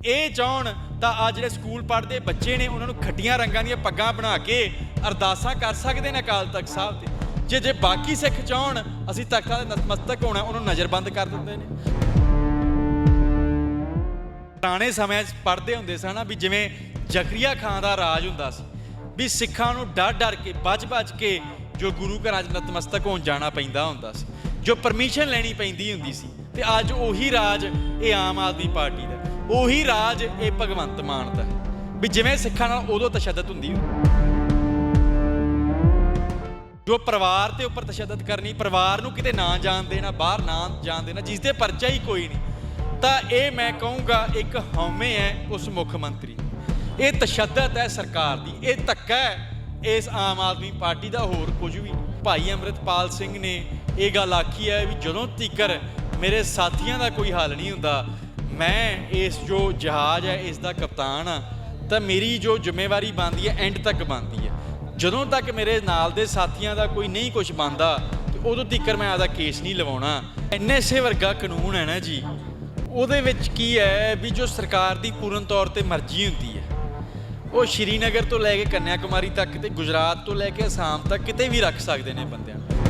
ਇਹ ਚਾਹੁਣ ਤਾਂ ਆ ਜਿਹੜੇ ਸਕੂਲ ਪੜ੍ਹਦੇ ਬੱਚੇ ਨੇ ਉਹਨਾਂ ਨੂੰ ਖੱਟੀਆਂ ਰੰਗਾਂ ਦੀਆਂ ਪੱਗਾਂ ਬਣਾ ਕੇ ਅਰਦਾਸਾਂ ਕਰ ਸਕਦੇ ਨੇ ਅਕਾਲ ਤਖਤ ਸਾਹਿਬ ਤੇ। ਜੇ ਬਾਕੀ ਸਿੱਖ ਚਾਹੁਣ ਅਸੀਂ ਤਖਤਾਂ ਦੇ ਨਤਮਸਤਕ ਹੋਣਾ, ਉਹਨੂੰ ਨਜ਼ਰਬੰਦ ਕਰ ਦਿੰਦੇ ਨੇ। ਪੁਰਾਣੇ ਸਮਿਆਂ 'ਚ ਪੜ੍ਹਦੇ ਹੁੰਦੇ ਸਨ ਵੀ ਜਿਵੇਂ ਜ਼ਕਰੀਆ ਖਾਨ ਦਾ ਰਾਜ ਹੁੰਦਾ ਸੀ, ਵੀ ਸਿੱਖਾਂ ਨੂੰ ਡਰ ਡਰ ਕੇ ਬਚ ਕੇ ਜੋ ਗੁਰੂ ਘਰਾਂ 'ਚ ਨਤਮਸਤਕ ਹੋਣ ਜਾਣਾ ਪੈਂਦਾ ਹੁੰਦਾ ਸੀ, ਜੋ ਪਰਮਿਸ਼ਨ ਲੈਣੀ ਪੈਂਦੀ ਹੁੰਦੀ ਸੀ। ਤੇ ਅੱਜ ਉਹੀ ਰਾਜ ਇਹ ਆਮ ਆਦਮੀ ਪਾਰਟੀ ਦਾ, ਉਹੀ ਰਾਜ ਇਹ ਭਗਵੰਤ ਮਾਨ ਦਾ, ਵੀ ਜਿਵੇਂ ਸਿੱਖਾਂ ਨਾਲ ਉਦੋਂ ਤਸ਼ੱਦਦ ਹੁੰਦੀ ਜੋ ਪਰਿਵਾਰ ਦੇ ਉੱਪਰ ਤਸ਼ੱਦਦ ਕਰਨੀ, ਪਰਿਵਾਰ ਨੂੰ ਕਿਤੇ ਨਾ ਜਾਣ ਦੇਣਾ, ਬਾਹਰ ਨਾ ਜਾਣ ਦੇਣਾ, ਜਿਸ ਦੇ ਪਰਚਾ ਹੀ ਕੋਈ ਨਹੀਂ। ਤਾਂ ਇਹ ਮੈਂ ਕਹੂੰਗਾ ਇੱਕ ਹਉਮੈ ਹੈ ਉਸ ਮੁੱਖ ਮੰਤਰੀ, ਇਹ ਤਸ਼ੱਦਦ ਹੈ ਸਰਕਾਰ ਦੀ, ਇਹ ਧੱਕਾ ਹੈ ਇਸ ਆਮ ਆਦਮੀ ਪਾਰਟੀ ਦਾ, ਹੋਰ ਕੁਝ ਵੀ। ਭਾਈ ਅੰਮ੍ਰਿਤਪਾਲ ਸਿੰਘ ਨੇ ਇਹ ਗੱਲ ਆਖੀ ਹੈ ਵੀ ਜਦੋਂ ਤੀਕਰ ਮੇਰੇ ਸਾਥੀਆਂ ਦਾ ਕੋਈ ਹੱਲ ਨਹੀਂ ਹੁੰਦਾ, ਮੈਂ ਇਸ ਜੋ ਜਹਾਜ਼ ਹੈ ਇਸ ਦਾ ਕਪਤਾਨ ਹਾਂ, ਤਾਂ ਮੇਰੀ ਜੋ ਜ਼ਿੰਮੇਵਾਰੀ ਬਣਦੀ ਹੈ ਐਂਡ ਤੱਕ ਬਣਦੀ ਹੈ। ਜਦੋਂ ਤੱਕ ਮੇਰੇ ਨਾਲ ਦੇ ਸਾਥੀਆਂ ਦਾ ਕੋਈ ਨਹੀਂ ਕੁਝ ਬਣਦਾ ਤੇ ਉਦੋਂ ਤੀਕਰ ਮੈਂ ਆਪਦਾ ਕੇਸ ਨਹੀਂ ਲਵਾਉਣਾ। NSA ਵਰਗਾ ਕਾਨੂੰਨ ਹੈ ਨਾ ਜੀ, ਉਹਦੇ ਵਿੱਚ ਕੀ ਹੈ ਵੀ ਜੋ ਸਰਕਾਰ ਦੀ ਪੂਰਨ ਤੌਰ 'ਤੇ ਮਰਜ਼ੀ ਹੁੰਦੀ ਹੈ, ਉਹ ਸ਼੍ਰੀਨਗਰ ਤੋਂ ਲੈ ਕੇ ਕੰਨਿਆ ਕੁਮਾਰੀ ਤੱਕ ਤੇ ਗੁਜਰਾਤ ਤੋਂ ਲੈ ਕੇ ਅਸਾਮ ਤੱਕ ਕਿਤੇ ਵੀ ਰੱਖ ਸਕਦੇ ਨੇ ਬੰਦਿਆਂ ਨੂੰ।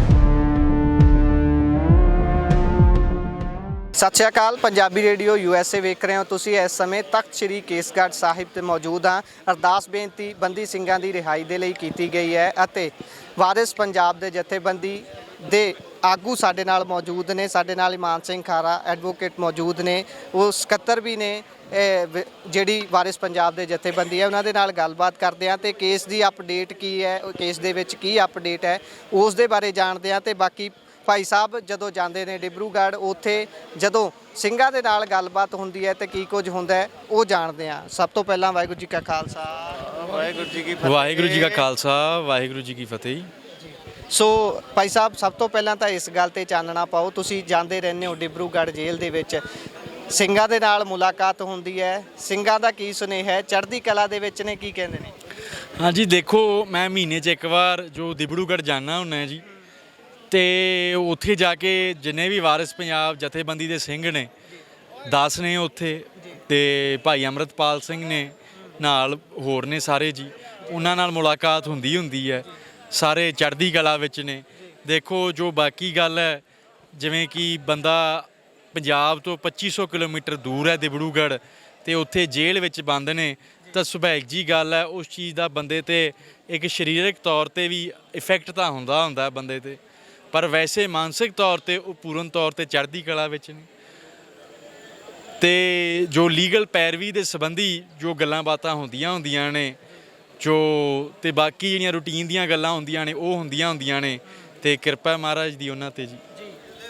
ਸਤਿ ਸ਼੍ਰੀ ਅਕਾਲ, ਪੰਜਾਬੀ ਰੇਡੀਓ USA ਵੇਖ ਰਹੇ ਹੋ ਤੁਸੀਂ। ਇਸ ਸਮੇਂ ਤਖਤ ਸ੍ਰੀ ਕੇਸਗੜ੍ਹ ਸਾਹਿਬ ਤੇ ਮੌਜੂਦ ਹਾਂ। ਅਰਦਾਸ ਬੇਨਤੀ ਬੰਦੀ ਸਿੰਘਾਂ ਦੀ ਰਿਹਾਈ ਦੇ ਲਈ ਕੀਤੀ ਗਈ ਹੈ ਅਤੇ ਵਾਰਿਸ ਪੰਜਾਬ ਦੇ ਜਥੇਬੰਦੀ ਦੇ ਆਗੂ ਸਾਡੇ ਨਾਲ ਮੌਜੂਦ ਨੇ। ਸਾਡੇ ਨਾਲ ਇਮਾਨ ਸਿੰਘ ਖਾਰਾ ਐਡਵੋਕੇਟ ਮੌਜੂਦ ਨੇ, ਉਹ ਸਕੱਤਰ ਵੀ ਨੇ ਜਿਹੜੀ ਵਾਰਿਸ ਪੰਜਾਬ ਦੇ ਜਥੇਬੰਦੀ ਹੈ, ਉਹਨਾਂ ਦੇ ਨਾਲ ਗੱਲਬਾਤ ਕਰਦੇ ਹਾਂ ਤੇ ਕੇਸ ਦੀ ਅਪਡੇਟ ਕੀ ਹੈ, ਕੇਸ ਦੇ ਵਿੱਚ ਕੀ ਅਪਡੇਟ ਹੈ ਉਸ ਦੇ ਬਾਰੇ ਜਾਣਦੇ ਹਾਂ। ਤੇ ਬਾਕੀ ਭਾਈ ਸਾਹਿਬ ਜਦੋਂ ਜਾਂਦੇ ਨੇ ਡਿਬਰੂਗੜ੍ਹ, ਉੱਥੇ ਜਦੋਂ ਸਿੰਘਾਂ ਦੇ ਨਾਲ ਗੱਲਬਾਤ ਹੁੰਦੀ ਹੈ ਤੇ ਕੀ ਕੁਝ ਹੁੰਦਾ ਹੈ ਉਹ ਜਾਣਦੇ ਹਾਂ। ਸਭ ਤੋਂ ਪਹਿਲਾਂ ਵਾਹਿਗੁਰੂ ਜੀ ਕਾ ਖਾਲਸਾ, ਵਾਹਿਗੁਰੂ ਜੀ ਕੀ ਫਤਿਹ। ਵਾਹਿਗੁਰੂ ਜੀ ਕਾ ਖਾਲਸਾ, ਵਾਹਿਗੁਰੂ ਜੀ ਕੀ ਫਤਿਹ। ਸੋ ਭਾਈ ਸਾਹਿਬ, ਸਭ ਤੋਂ ਪਹਿਲਾਂ ਤਾਂ ਇਸ ਗੱਲ ਤੇ ਚਾਨਣਾ ਪਾਓ, ਤੁਸੀਂ ਜਾਂਦੇ ਰਹਿੰਦੇ ਹੋ ਡਿਬਰੂਗੜ੍ਹ ਜੇਲ੍ਹ ਦੇ ਵਿੱਚ, ਸਿੰਘਾਂ ਦੇ ਨਾਲ ਮੁਲਾਕਾਤ ਹੁੰਦੀ ਹੈ, ਸਿੰਘਾਂ ਦਾ ਕੀ ਸੁਨੇਹਾ ਹੈ, ਚੜ੍ਹਦੀ ਕਲਾ ਦੇ ਵਿੱਚ ਨੇ, ਕੀ ਕਹਿੰਦੇ ਨੇ? ਹਾਂਜੀ ਦੇਖੋ, ਮੈਂ ਮਹੀਨੇ 'ਚ ਇੱਕ ਵਾਰ ਜੋ ਡਿਬਰੂਗੜ੍ਹ ਜਾਂਦਾ ਹੁੰਦਾ ਜੀ, ਅਤੇ ਉੱਥੇ ਜਾ ਕੇ ਜਿੰਨੇ ਵੀ ਵਾਰਿਸ ਪੰਜਾਬ ਜਥੇਬੰਦੀ ਦੇ ਸਿੰਘ ਨੇ 10 ਨੇ ਉੱਥੇ, ਅਤੇ ਭਾਈ ਅੰਮ੍ਰਿਤਪਾਲ ਸਿੰਘ ਨੇ ਨਾਲ, ਹੋਰ ਨੇ ਸਾਰੇ ਜੀ, ਉਹਨਾਂ ਨਾਲ ਮੁਲਾਕਾਤ ਹੁੰਦੀ ਹੈ। ਸਾਰੇ ਚੜ੍ਹਦੀ ਕਲਾ ਵਿੱਚ ਨੇ। ਦੇਖੋ ਜੋ ਬਾਕੀ ਗੱਲ ਹੈ, ਜਿਵੇਂ ਕਿ ਬੰਦਾ ਪੰਜਾਬ ਤੋਂ 2500 ਕਿਲੋਮੀਟਰ ਦੂਰ ਹੈ ਡਿਬਰੂਗੜ੍ਹ, ਅਤੇ ਉੱਥੇ ਜੇਲ੍ਹ ਵਿੱਚ ਬੰਦ ਨੇ, ਤਾਂ ਸੁਭਾਵਿਕ ਜੀ ਗੱਲ ਹੈ ਉਸ ਚੀਜ਼ ਦਾ ਬੰਦੇ 'ਤੇ ਇੱਕ ਸਰੀਰਕ ਤੌਰ 'ਤੇ ਵੀ ਇਫੈਕਟ ਤਾਂ ਹੁੰਦਾ ਬੰਦੇ 'ਤੇ, ਪਰ ਵੈਸੇ ਮਾਨਸਿਕ ਤੌਰ 'ਤੇ ਉਹ ਪੂਰਨ ਤੌਰ 'ਤੇ ਚੜ੍ਹਦੀ ਕਲਾ ਵਿੱਚ ਨੇ। ਅਤੇ ਜੋ ਲੀਗਲ ਪੈਰਵੀ ਦੇ ਸੰਬੰਧੀ ਜੋ ਗੱਲਾਂ ਬਾਤਾਂ ਹੁੰਦੀਆਂ ਨੇ, ਜੋ ਅਤੇ ਬਾਕੀ ਜਿਹੜੀਆਂ ਰੂਟੀਨ ਦੀਆਂ ਗੱਲਾਂ ਹੁੰਦੀਆਂ ਨੇ ਉਹ ਹੁੰਦੀਆਂ ਨੇ, ਅਤੇ ਕਿਰਪਾ ਮਹਾਰਾਜ ਦੀ ਉਹਨਾਂ 'ਤੇ ਜੀ।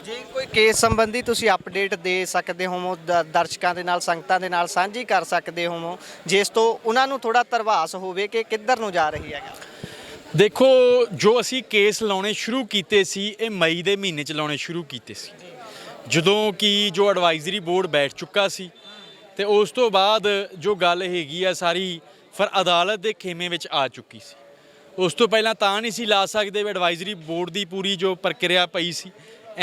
ਜੇ ਕੋਈ ਕੇਸ ਸੰਬੰਧੀ ਤੁਸੀਂ ਅਪਡੇਟ ਦੇ ਸਕਦੇ ਹੋ ਦਰਸ਼ਕਾਂ ਦੇ ਨਾਲ, ਸੰਗਤਾਂ ਦੇ ਨਾਲ ਸਾਂਝੀ ਕਰ ਸਕਦੇ ਹੋ, ਜਿਸ ਤੋਂ ਉਹਨਾਂ ਨੂੰ ਥੋੜ੍ਹਾ ਧਰਵਾਸ ਹੋਵੇ ਕਿ ਕਿੱਧਰ ਨੂੰ ਜਾ ਰਹੀ ਹੈਗਾ? ਦੇਖੋ, ਜੋ ਅਸੀਂ ਕੇਸ ਲਾਉਣੇ ਸ਼ੁਰੂ ਕੀਤੇ ਸੀ ਇਹ ਮਈ ਦੇ ਮਹੀਨੇ 'ਚ ਲਾਉਣੇ ਸ਼ੁਰੂ ਕੀਤੇ ਸੀ, ਜਦੋਂ ਕਿ ਜੋ ਐਡਵਾਈਜ਼ਰੀ ਬੋਰਡ ਬੈਠ ਚੁੱਕਾ ਸੀ, ਅਤੇ ਉਸ ਤੋਂ ਬਾਅਦ ਜੋ ਗੱਲ ਹੈਗੀ ਆ ਸਾਰੀ ਫਿਰ ਅਦਾਲਤ ਦੇ ਖੇਮੇ ਵਿੱਚ ਆ ਚੁੱਕੀ ਸੀ। ਉਸ ਤੋਂ ਪਹਿਲਾਂ ਤਾਂ ਨਹੀਂ ਸੀ ਲਾ ਸਕਦੇ ਵੀ ਐਡਵਾਈਜ਼ਰੀ ਬੋਰਡ ਦੀ ਪੂਰੀ ਜੋ ਪ੍ਰਕਿਰਿਆ ਪਈ ਸੀ,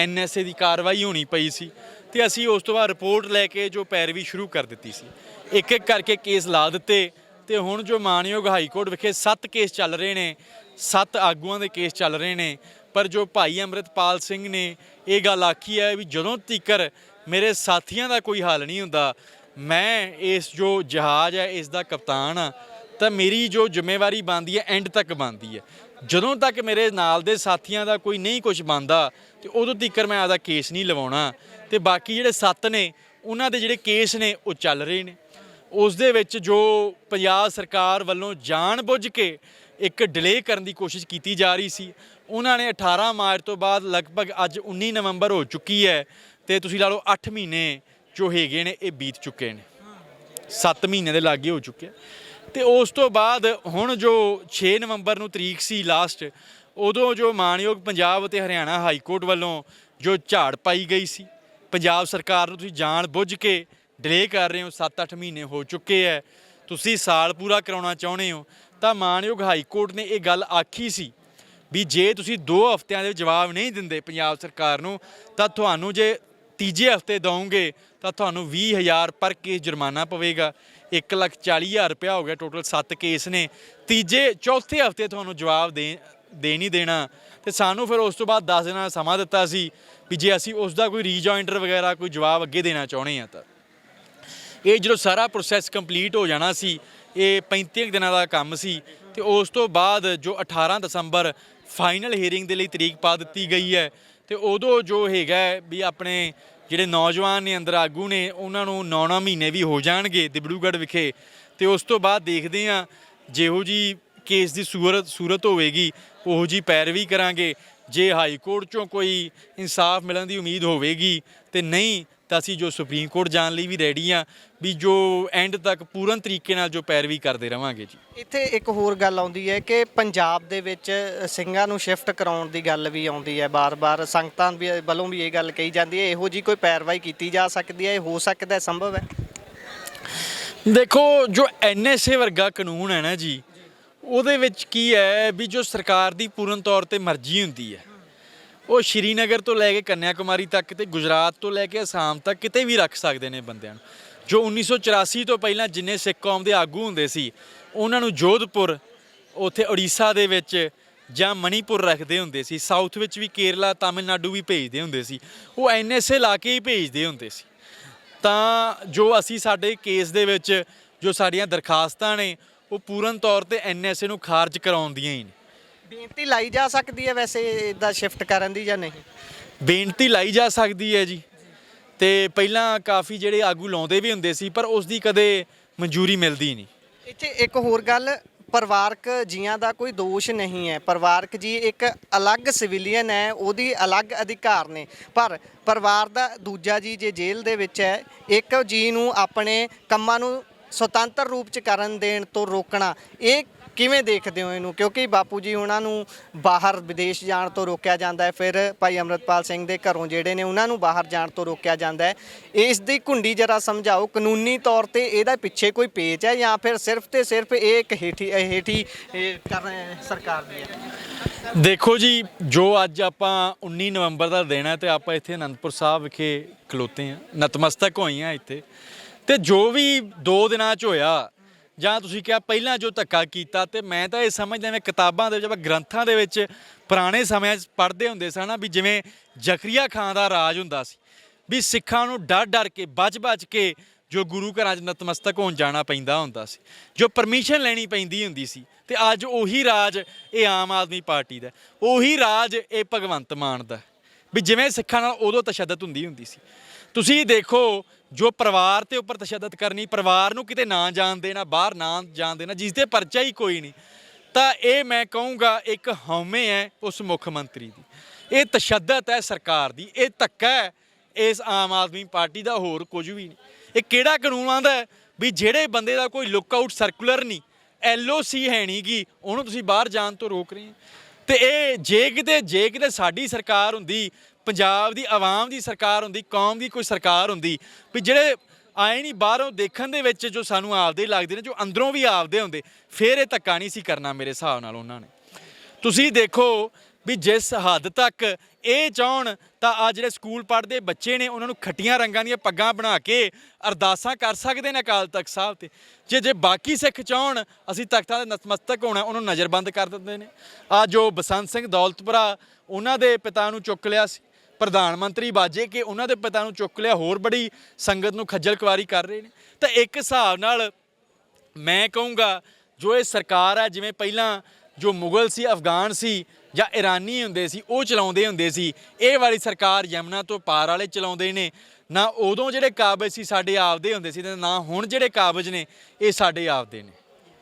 NSA ਦੀ ਕਾਰਵਾਈ ਹੋਣੀ ਪਈ ਸੀ, ਅਤੇ ਅਸੀਂ ਉਸ ਤੋਂ ਬਾਅਦ ਰਿਪੋਰਟ ਲੈ ਕੇ ਜੋ ਪੈਰਵੀ ਸ਼ੁਰੂ ਕਰ ਦਿੱਤੀ ਸੀ, ਇੱਕ ਇੱਕ ਕਰਕੇ ਕੇਸ ਲਾ ਦਿੱਤੇ। ਅਤੇ ਹੁਣ ਜੋ ਮਾਣਯੋਗ ਹਾਈਕੋਰਟ ਵਿਖੇ 7 ਕੇਸ ਚੱਲ ਰਹੇ ਨੇ, 7 ਆਗੂਆਂ ਦੇ ਕੇਸ ਚੱਲ ਰਹੇ ਨੇ, ਪਰ ਜੋ ਭਾਈ ਅੰਮ੍ਰਿਤਪਾਲ ਸਿੰਘ ਨੇ ਇਹ ਗੱਲ ਆਖੀ ਹੈ ਵੀ ਜਦੋਂ ਤੀਕਰ ਮੇਰੇ ਸਾਥੀਆਂ ਦਾ ਕੋਈ ਹੱਲ ਨਹੀਂ ਹੁੰਦਾ, ਮੈਂ ਇਸ ਜੋ ਜਹਾਜ਼ ਹੈ ਇਸ ਦਾ ਕਪਤਾਨ ਹਾਂ, ਤਾਂ ਮੇਰੀ ਜੋ ਜ਼ਿੰਮੇਵਾਰੀ ਬਣਦੀ ਹੈ ਐਂਡ ਤੱਕ ਬਣਦੀ ਹੈ। ਜਦੋਂ ਤੱਕ ਮੇਰੇ ਨਾਲ ਦੇ ਸਾਥੀਆਂ ਦਾ ਕੋਈ ਨਹੀਂ ਕੁਝ ਬਣਦਾ ਤੇ ਉਦੋਂ ਤੀਕਰ ਮੈਂ ਆਪਦਾ ਕੇਸ ਨਹੀਂ ਲਵਾਉਣਾ। ਅਤੇ ਬਾਕੀ ਜਿਹੜੇ 7 ਨੇ ਉਹਨਾਂ ਦੇ ਜਿਹੜੇ ਕੇਸ ਨੇ ਉਹ ਚੱਲ ਰਹੇ ਨੇ। ਉਸ ਦੇ ਵਿੱਚ ਜੋ ਪੰਜਾਬ ਸਰਕਾਰ ਵੱਲੋਂ ਜਾਣ ਬੁੱਝ ਕੇ ਇੱਕ ਡਿਲੇ ਕਰਨ ਦੀ ਕੋਸ਼ਿਸ਼ ਕੀਤੀ ਜਾ ਰਹੀ ਸੀ, ਉਹਨਾਂ ਨੇ 18 ਮਾਰਚ ਤੋਂ ਬਾਅਦ ਲਗਭਗ ਅੱਜ 19 ਨਵੰਬਰ ਹੋ ਚੁੱਕੀ ਹੈ, ਅਤੇ ਤੁਸੀਂ ਲਾ ਲਓ 8 ਮਹੀਨੇ ਜੋ ਹੈਗੇ ਨੇ ਇਹ ਬੀਤ ਚੁੱਕੇ ਨੇ, 7 ਮਹੀਨੇ ਦੇ ਲਾਗੇ ਹੋ ਚੁੱਕੇ। ਅਤੇ ਉਸ ਤੋਂ ਬਾਅਦ ਹੁਣ ਜੋ 6 ਨਵੰਬਰ ਨੂੰ ਤਰੀਕ ਸੀ ਲਾਸਟ, ਉਦੋਂ ਜੋ ਮਾਣਯੋਗ ਪੰਜਾਬ ਅਤੇ ਹਰਿਆਣਾ ਹਾਈਕੋਰਟ ਵੱਲੋਂ ਜੋ ਝਾੜ ਪਾਈ ਗਈ ਸੀ, ਪੰਜਾਬ ਸਰਕਾਰ ਨੂੰ ਤੁਸੀਂ ਜਾਣ ਬੁੱਝ ਕੇ ਡਿਲੇ ਕਰ ਰਹੇ ਹੋ, 7-8 ਮਹੀਨੇ ਹੋ ਚੁੱਕੇ ਹੈ, ਤੁਸੀਂ ਸਾਲ ਪੂਰਾ ਕਰਾਉਣਾ ਚਾਹੁੰਦੇ ਹੋ, ਤਾਂ ਮਾਣਯੋਗ ਹਾਈਕੋਰਟ ਨੇ ਇਹ ਗੱਲ ਆਖੀ ਸੀ ਵੀ ਜੇ ਤੁਸੀਂ 2 ਹਫ਼ਤਿਆਂ ਦੇ ਜਵਾਬ ਨਹੀਂ ਦਿੰਦੇ ਪੰਜਾਬ ਸਰਕਾਰ ਨੂੰ, ਤਾਂ ਤੁਹਾਨੂੰ ਜੇ ਤੀਜੇ ਹਫਤੇ ਦਓਗੇ ਤਾਂ ਤੁਹਾਨੂੰ 20,000 ਪਰ ਕੇਸ ਜੁਰਮਾਨਾ ਪਵੇਗਾ। 1,40,000 ਰੁਪਇਆ ਹੋ ਗਿਆ। ਟੋਟਲ 7 ਕੇਸ ਨੇ। ਚੌਥੇ ਹਫਤੇ ਤੁਹਾਨੂੰ ਜਵਾਬ ਦੇ ਨਹੀਂ ਦੇਣਾ। ਤੇ ਸਾਨੂੰ ਫਿਰ ਉਸ ਤੋਂ ਬਾਅਦ 10 ਦਿਨਾਂ ਦਾ ਸਮਾਂ ਦਿੱਤਾ ਸੀ ਵੀ ਜੇ ਅਸੀਂ ਉਸ ਦਾ ਕੋਈ ਰੀਜੋਇੰਟਰ ਵਗੈਰਾ ਕੋਈ ਜਵਾਬ ਅੱਗੇ ਦੇਣਾ ਚਾਹੁੰਦੇ ਹਾਂ ਤਾਂ ਇਹ ਜਦੋਂ ਸਾਰਾ ਪ੍ਰੋਸੈਸ ਕੰਪਲੀਟ ਹੋ ਜਾਣਾ ਸੀ। ਇਹ 35 ਦਿਨਾਂ ਦਾ ਕੰਮ ਸੀ। ਤੇ ਉਸ ਤੋਂ ਬਾਅਦ ਜੋ 18 ਦਸੰਬਰ ਫਾਈਨਲ ਹੀਅਰਿੰਗ ਦੇ ਲਈ ਤਰੀਕ ਪਾ ਦਿੱਤੀ ਗਈ ਹੈ। ਤੇ ਉਦੋਂ ਜੋ ਹੈਗਾ ਵੀ ਆਪਣੇ ਜਿਹੜੇ ਨੌਜਵਾਨ ਨੇ ਅੰਦਰ ਆਗੂ ਨੇ ਉਹਨਾਂ ਨੂੰ 9 ਮਹੀਨੇ ਵੀ ਹੋ ਜਾਣਗੇ ਦਿਬੜੂਗੜ੍ਹ ਵਿਖੇ। ਤੇ ਉਸ ਤੋਂ ਬਾਅਦ ਦੇਖਦੇ ਹਾਂ ਜਿਹੋ ਜੀ ਕੇਸ ਦੀ ਸੂਰਤ ਹੋਵੇਗੀ ਉਹੋ ਜੀ ਪੈਰਵੀ ਕਰਾਂਗੇ। ਜੇ ਹਾਈ ਕੋਰਟ 'ਚੋਂ ਕੋਈ ਇਨਸਾਫ ਮਿਲਣ ਦੀ ਉਮੀਦ ਹੋਵੇਗੀ ਤੇ ਨਹੀਂ ਤਾਂ ਅਸੀਂ ਜੋ ਸੁਪਰੀਮ ਕੋਰਟ ਜਾਣ ਲਈ ਵੀ ਰੈਡੀ ਹਾਂ ਵੀ ਜੋ ਐਂਡ ਤੱਕ ਪੂਰਨ ਤਰੀਕੇ ਨਾਲ ਜੋ ਪੈਰਵੀ ਕਰਦੇ ਰਵਾਂਗੇ ਜੀ। ਇੱਥੇ ਇੱਕ ਹੋਰ ਗੱਲ ਆਉਂਦੀ ਹੈ ਕਿ ਪੰਜਾਬ ਦੇ ਵਿੱਚ ਸਿੰਘਾਂ ਨੂੰ ਸ਼ਿਫਟ ਕਰਾਉਣ ਦੀ ਗੱਲ ਵੀ ਆਉਂਦੀ ਹੈ। ਬਾਰ-ਬਾਰ ਸੰਗਤਾਂ ਵੱਲੋਂ ਵੀ ਇਹ ਗੱਲ ਕਹੀ ਜਾਂਦੀ ਹੈ ਇਹੋ ਜੀ ਕੋਈ ਪੈਰਵਾਈ ਕੀਤੀ ਜਾ ਸਕਦੀ ਹੈ। ਇਹ ਹੋ ਸਕਦਾ, ਸੰਭਵ ਹੈ? ਦੇਖੋ ਜੋ NSA ਵਰਗਾ ਕਾਨੂੰਨ ਹੈ ਨਾ ਜੀ, ਉਹਦੇ ਵਿੱਚ ਕੀ ਹੈ ਵੀ ਜੋ ਸਰਕਾਰ ਦੀ ਪੂਰਨ ਤੌਰ 'ਤੇ ਮਰਜ਼ੀ ਹੁੰਦੀ ਹੈ ਉਹ ਸ਼੍ਰੀਨਗਰ ਤੋਂ ਲੈ ਕੇ ਕੰਨਿਆ ਕੁਮਾਰੀ ਤੱਕ ਤੇ ਗੁਜਰਾਤ ਤੋਂ ਲੈ ਕੇ ਅਸਾਮ ਤੱਕ ਕਿਤੇ ਵੀ ਰੱਖ ਸਕਦੇ ਨੇ ਬੰਦਿਆਂ ਨੂੰ। ਜੋ 1984 ਤੋਂ ਪਹਿਲਾਂ ਜਿੰਨੇ ਸਿੱਖ ਕੌਮ ਦੇ ਆਗੂ ਹੁੰਦੇ ਸੀ ਉਹਨਾਂ ਨੂੰ ਜੋਧਪੁਰ, ਉੱਥੇ ਉੜੀਸਾ ਦੇ ਵਿੱਚ ਜਾਂ ਮਣੀਪੁਰ ਰੱਖਦੇ ਹੁੰਦੇ ਸੀ। ਸਾਊਥ ਵਿੱਚ ਵੀ ਕੇਰਲਾ, ਤਾਮਿਲਨਾਡੂ ਵੀ ਭੇਜਦੇ ਹੁੰਦੇ ਸੀ। ਉਹ NSA ਲਾ ਕੇ ਹੀ ਭੇਜਦੇ ਹੁੰਦੇ ਸੀ। ਤਾਂ ਜੋ ਅਸੀਂ ਸਾਡੇ ਕੇਸ ਦੇ ਵਿੱਚ ਜੋ ਸਾਡੀਆਂ ਦਰਖਾਸਤਾਂ ਨੇ ਉਹ ਪੂਰਨ ਤੌਰ 'ਤੇ NSA ਨੂੰ ਖਾਰਜ ਕਰਾਉਂਦੀਆਂ ਹੀ ਨੇ। ਬੇਨਤੀ ਲਾਈ ਜਾ ਸਕਦੀ ਹੈ ਵੈਸੇ ਇੱਦਾਂ ਸ਼ਿਫਟ ਕਰਨ ਦੀ ਜਾਂ ਨਹੀਂ? ਬੇਨਤੀ ਲਾਈ ਜਾ ਸਕਦੀ ਹੈ ਜੀ। ਤੇ ਪਹਿਲਾਂ ਕਾਫੀ ਜਿਹੜੇ ਆਗੂ ਲਾਉਂਦੇ ਵੀ ਹੁੰਦੇ ਸੀ ਪਰ ਉਸ ਦੀ ਕਦੇ ਮਨਜ਼ੂਰੀ ਮਿਲਦੀ ਨਹੀਂ। ਇੱਥੇ ਇੱਕ ਹੋਰ ਗੱਲ, ਪਰਿਵਾਰਕ ਜੀਆਂ ਦਾ ਕੋਈ ਦੋਸ਼ ਨਹੀਂ ਹੈ। ਪਰਿਵਾਰਕ ਜੀ ਇੱਕ ਅਲੱਗ ਸਿਵਿਲੀਅਨ ਹੈ, ਉਹਦੀ ਅਲੱਗ ਅਧਿਕਾਰ ਨੇ। ਪਰ ਪਰਿਵਾਰ ਦਾ ਦੂਜਾ ਜੀ ਜੇ ਜੇਲ੍ਹ ਦੇ ਵਿੱਚ ਹੈ, ਇੱਕ ਜੀ ਨੂੰ ਆਪਣੇ ਕੰਮਾਂ ਨੂੰ ਸੁਤੰਤਰ ਰੂਪ 'ਚ ਕਰਨ ਦੇਣ ਤੋਂ ਰੋਕਣਾ, ਇਹ ਕਿਵੇਂ ਦੇਖਦੇ ਹੋ ਇਹਨੂੰ? ਕਿਉਂਕਿ ਬਾਪੂ ਜੀ ਉਹਨਾਂ ਨੂੰ ਬਾਹਰ ਵਿਦੇਸ਼ ਜਾਣ ਤੋਂ ਰੋਕਿਆ ਜਾਂਦਾ ਹੈ, ਫਿਰ ਭਾਈ ਅੰਮ੍ਰਿਤਪਾਲ ਸਿੰਘ ਦੇ ਘਰੋਂ ਜਿਹੜੇ ਨੇ ਉਹਨਾਂ ਨੂੰ ਬਾਹਰ ਜਾਣ ਤੋਂ ਰੋਕਿਆ ਜਾਂਦਾ ਹੈ। ਇਸ ਦੀ ਕੁੰਡੀ ਜਰਾ ਸਮਝਾਓ। ਕਾਨੂੰਨੀ ਤੌਰ ਤੇ ਇਹਦਾ ਪਿੱਛੇ ਕੋਈ ਪੇਚ ਹੈ ਜਾਂ ਫਿਰ ਸਿਰਫ ਤੇ ਸਿਰਫ ਇਹ ਇੱਕ ਹੇਠੀ ਕਰ ਸਰਕਾਰ ਦੀ ਹੈ? ਦੇਖੋ ਜੀ, ਜੋ ਅੱਜ ਆਪਾਂ 19 ਨਵੰਬਰ ਦਾ ਦਿਨ ਹੈ ਤੇ ਆਪਾਂ ਇੱਥੇ ਅਨੰਦਪੁਰ ਸਾਹਿਬ ਵਿਖੇ ਖਲੋਤੇ ਹਾਂ, ਨਤਮਸਤਕ ਹੋਏ ਹਾਂ ਇੱਥੇ। ਤੇ ਜੋ ਵੀ 2 ਦਿਨਾਂ 'ਚ ਹੋਇਆ ਜਾਂ ਤੁਸੀਂ ਕਿਹਾ ਪਹਿਲਾਂ ਜੋ ਧੱਕਾ ਕੀਤਾ, ਤੇ ਮੈਂ ਤਾਂ ਇਹ ਸਮਝਦਾ ਜਿਵੇਂ ਕਿਤਾਬਾਂ ਦੇ ਵਿੱਚ ਆਪਾਂ ਗ੍ਰੰਥਾਂ ਦੇ ਵਿੱਚ ਪੁਰਾਣੇ ਸਮਿਆਂ 'ਚ ਪੜ੍ਹਦੇ ਹੁੰਦੇ ਸਨ ਵੀ ਜਿਵੇਂ ਜ਼ਕਰੀਆ ਖਾਂ ਦਾ ਰਾਜ ਹੁੰਦਾ ਸੀ ਵੀ ਸਿੱਖਾਂ ਨੂੰ ਡਰ ਕੇ ਬਚ ਕੇ ਜੋ ਗੁਰੂ ਘਰਾਂ 'ਚ ਨਤਮਸਤਕ ਹੋਣ ਜਾਣਾ ਪੈਂਦਾ ਹੁੰਦਾ ਸੀ, ਜੋ ਪਰਮਿਸ਼ਨ ਲੈਣੀ ਪੈਂਦੀ ਹੁੰਦੀ ਸੀ। ਤੇ ਅੱਜ ਉਹੀ ਰਾਜ ਇਹ ਆਮ ਆਦਮੀ ਪਾਰਟੀ ਦਾ, ਉਹੀ ਰਾਜ ਇਹ ਭਗਵੰਤ ਮਾਨ ਦਾ ਵੀ ਜਿਵੇਂ ਸਿੱਖਾਂ ਨਾਲ ਉਦੋਂ ਤਸ਼ੱਦਦ ਹੁੰਦੀ ਸੀ। ਤੁਸੀਂ ਦੇਖੋ ਜੋ ਪਰਿਵਾਰ ਤੇ ਉੱਪਰ ਤਸ਼ੱਦਦ ਕਰਨੀ, ਪਰਿਵਾਰ ਨੂੰ ਕਿਤੇ ਨਾ ਜਾਣ ਦੇਣਾ, ਬਾਹਰ ਨਾ ਜਾਣ ਦੇਣਾ, ਜਿਸ ਦੇ ਪਰਚਾ ਹੀ ਕੋਈ ਨਹੀਂ, ਤਾਂ ਇਹ ਮੈਂ ਕਹੂੰਗਾ ਇੱਕ ਹਉਮੈ ਹੈ ਉਸ ਮੁੱਖ ਮੰਤਰੀ ਦੀ। ਇਹ ਤਸ਼ੱਦਦ ਹੈ ਸਰਕਾਰ ਦੀ, ਇਹ ਧੱਕਾ ਹੈ ਇਸ ਆਮ ਆਦਮੀ ਪਾਰਟੀ ਦਾ, ਹੋਰ ਕੁਝ ਵੀ ਨਹੀਂ। ਇਹ ਕਿਹੜਾ ਕਾਨੂੰਨ ਆਉਂਦਾ ਹੈ ਵੀ ਜਿਹੜੇ ਬੰਦੇ ਦਾ ਕੋਈ ਲੁੱਕ-ਆਊਟ ਸਰਕੂਲਰ ਨਹੀਂ, LOC ਹੈ ਨਹੀਂ ਗੀ, ਉਹਨੂੰ ਤੁਸੀਂ ਬਾਹਰ ਜਾਣ ਤੋਂ ਰੋਕ ਰਹੇ ਹੋ? ਤੇ ਇਹ ਜੇ ਕਿਤੇ ਸਾਡੀ ਸਰਕਾਰ ਹੁੰਦੀ, ਪੰਜਾਬ ਦੀ ਆਵਾਮ ਦੀ ਸਰਕਾਰ ਹੁੰਦੀ, ਕੌਮ ਦੀ ਕੋਈ ਸਰਕਾਰ ਹੁੰਦੀ ਵੀ ਜਿਹੜੇ ਆਏ ਨਹੀਂ ਬਾਹਰੋਂ ਦੇਖਣ ਦੇ ਵਿੱਚ ਜੋ ਸਾਨੂੰ ਆਪਦੇ ਲੱਗਦੇ ਨੇ, ਜੋ ਅੰਦਰੋਂ ਵੀ ਆਪਦੇ ਹੁੰਦੇ, ਫਿਰ ਇਹ ਧੱਕਾ ਨਹੀਂ ਸੀ ਕਰਨਾ ਮੇਰੇ ਹਿਸਾਬ ਨਾਲ ਉਹਨਾਂ ਨੇ। ਤੁਸੀਂ ਦੇਖੋ ਵੀ ਜਿਸ ਹੱਦ ਤੱਕ ਇਹ ਚਾਹੁਣ ਤਾਂ ਆ ਜਿਹੜੇ ਸਕੂਲ ਪੜ੍ਹਦੇ ਬੱਚੇ ਨੇ ਉਹਨਾਂ ਨੂੰ ਖੱਟੀਆਂ ਰੰਗਾਂ ਦੀਆਂ ਪੱਗਾਂ ਬਣਾ ਕੇ ਅਰਦਾਸਾਂ ਕਰ ਸਕਦੇ ਨੇ ਅਕਾਲ ਤਖਤ ਸਾਹਿਬ ਤੇ। ਜੇ ਬਾਕੀ ਸਿੱਖ ਚਾਹੁਣ ਅਸੀਂ ਤਖਤਾਂ ਦੇ ਨਤਮਸਤਕ ਹੋਣਾ, ਉਹਨੂੰ ਨਜ਼ਰਬੰਦ ਕਰ ਦਿੰਦੇ ਨੇ। ਆ ਜੋ ਬਸੰਤ ਸਿੰਘ ਦੌਲਤਪੁਰਾ ਉਹਨਾਂ ਦੇ ਪਿਤਾ ਨੂੰ ਚੁੱਕ ਲਿਆ ਸੀ, ਪ੍ਰਧਾਨ ਮੰਤਰੀ ਬਾਜੇ ਕੇ ਉਹਨਾਂ ਦੇ ਪਿਤਾ ਨੂੰ ਚੁੱਕ ਲਿਆ, ਹੋਰ ਬੜੀ ਸੰਗਤ ਨੂੰ ਖੱਜਲ ਖੁਆਰੀ ਕਰ ਰਹੇ ਨੇ। ਤਾਂ ਇੱਕ ਹਿਸਾਬ ਨਾਲ ਮੈਂ ਕਹੂੰਗਾ ਜੋ ਇਹ ਸਰਕਾਰ ਹੈ, ਜਿਵੇਂ ਪਹਿਲਾਂ ਜੋ ਮੁਗਲ ਸੀ, ਅਫਗਾਨ ਸੀ ਜਾਂ ਇਰਾਨੀ ਹੁੰਦੇ ਸੀ ਉਹ ਚਲਾਉਂਦੇ ਹੁੰਦੇ ਸੀ, ਇਹ ਵਾਲੀ ਸਰਕਾਰ ਯਮਨਾ ਤੋਂ ਪਾਰ ਵਾਲੇ ਚਲਾਉਂਦੇ ਨੇ। ਨਾ ਉਦੋਂ ਜਿਹੜੇ ਕਾਬਜ ਸੀ ਸਾਡੇ ਆਪਦੇ ਹੁੰਦੇ ਸੀ ਤੇ ਨਾ ਹੁਣ ਜਿਹੜੇ ਕਾਬਜ ਨੇ ਇਹ ਸਾਡੇ ਆਪਦੇ ਨੇ।